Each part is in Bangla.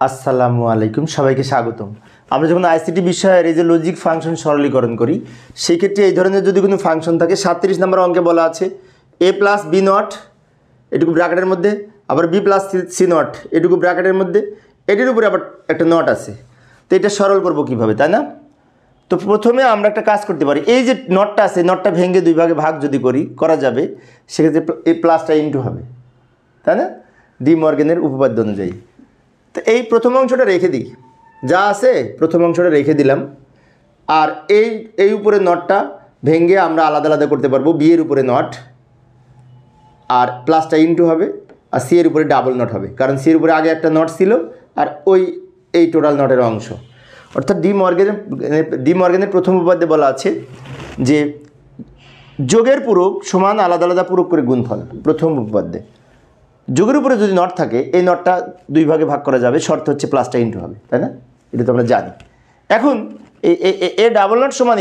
আসসালামু আলাইকুম, সবাইকে স্বাগতম। আমরা যখন আইসিটি বিষয়ের এই যে লজিক ফাংশন সরলীকরণ করি, সেই ক্ষেত্রে এই ধরনের যদি কোনো ফাংশন থাকে, 37 নম্বর অঙ্কে বলা আছে a প্লাস বি নট এটুকু ব্র্যাকেটের মধ্যে, আবার বি প্লাস সি নট এটুকু ব্র্যাকেটের মধ্যে, এটির উপরে আবার একটা নট আছে। তো এটা সরল করব কীভাবে, তাই না? তো প্রথমে আমরা একটা কাজ করতে পারি, এই যে নটটা আছে, নটটা ভেঙে দুই ভাগে ভাগ যদি করা যাবে, সেক্ষেত্রে এই প্লাসটা ইনটু হবে, তাই না? ডি মর্গেনের উপপাদ্য অনুযায়ী। তো এই প্রথম অংশটা রেখে দিই, যা আছে প্রথম অংশটা রেখে দিলাম। আর এই উপরে নটটা ভেঙে আমরা আলাদা আলাদা করতে পারবো। বি এর উপরে নট, আর প্লাসটা ইনটু হবে, আর সি এর উপরে ডাবল নট হবে, কারণ সি এর উপরে আগে একটা নট ছিল আর এই টোটাল নটের অংশ। অর্থাৎ ডি মর্গেনের প্রথম উপপাদ্যে বলা আছে যে যোগের পূরক সমান আলাদা আলাদা পূরক করে গুণফল। প্রথম উপপাদ্যে যোগের উপরে যদি নট থাকে, এই নটটা দুই ভাগে ভাগ করা যাবে, শর্ত হচ্ছে প্লাসটা ইনটু হবে, তাই না? এটা তো আমরা জানি। এখন এ ডাবল নট সমান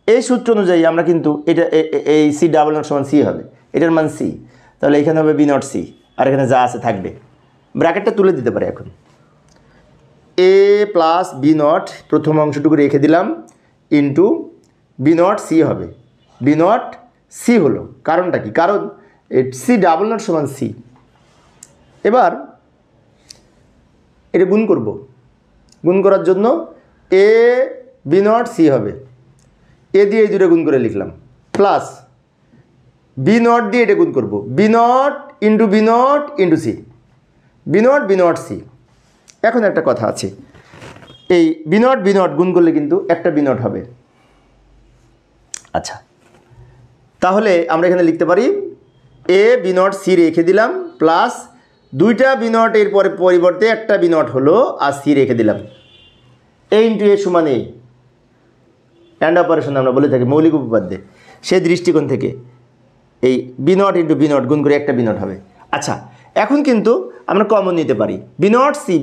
এই সূত্র অনুযায়ী আমরা কিন্তু এটা এই সি ডাবল নট সমান সি হবে, এটার মান সি। তাহলে এখানে হবে বি নট সি, আর এখানে যা আছে থাকবে। ব্র্যাকেটটা তুলে দিতে পারে। এখন এ প্লাস বি নট প্রথম অংশটুকু রেখে দিলাম, ইন্টু বি নট সি হবে। বি নট সি হলো, কারণটা কি? কারণ সি ডাবল নট সমান সি। এবার এটা গুণ করব। গুণ করার জন্য এ বি নট সি হবে, এ দিয়ে এই দুটো গুণ করে লিখলাম, প্লাস বি নট দিয়ে এটা গুণ করব, B not into C, B not C. এখন একটা কথা আছে, এই বি নট গুণ করলে কিন্তু একটা বি নট হবে। আচ্ছা, তাহলে আমরা এখানে লিখতে পারি এ বি নট সি রেখে দিলাম, প্লাস দুইটা বি নট এর পরিবর্তে একটা বি নট হলো, আর সি রেখে দিলাম। এ ইন্টু এ সমান এ, অ্যান্ড অপারেশন আমরা বলে থাকি মৌলিক উপপাদ্যে। সেই দৃষ্টিকোণ থেকে এই B not into B not গুণ করে একটা বি নট হবে। আচ্ছা, এখন কিন্তু আমরা কমন নিতে পারি বি নট সি,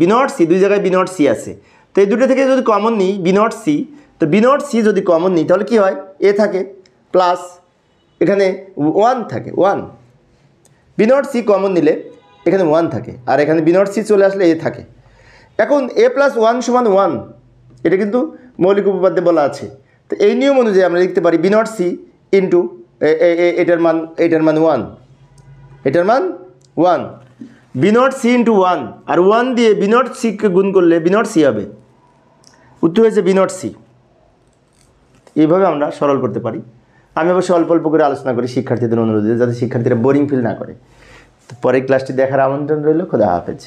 দুই জায়গায় বি নট সি আছে। তো এই দুটো থেকে যদি কমন নিই বি নট সি, তো বি নট সি যদি কমন নিই তাহলে কী হয়? এ থাকে, প্লাস এখানে 1 থাকে, 1। বি নট সি কমন নিলে এখানে 1 থাকে, আর এখানে বি নট সি চলে আসলে এ থাকে। এখন এ প্লাস 1 সমান 1, এটা কিন্তু মৌলিক উপপাদ্যে বলা আছে। তো এই নিয়ম অনুযায়ী আমরা লিখতে পারি বি নট সি ইন্টু এটার মান 1, এটার মান 1, বি নট সি ইন্টু 1, আর 1 দিয়ে বি নট সিকে গুণ করলে বি নট সি হবে। উত্তর হয়েছে বি নট সি। এইভাবে আমরা সরল করতে পারি। আমি অবশ্যই অল্প অল্প করে আলোচনা করি শিক্ষার্থীদের অনুরোধে, যাতে শিক্ষার্থীরা বোরিং ফিল না করে। তো পরের ক্লাসটি দেখার আমন্ত্রণ রইল। খোদা হাফেজ।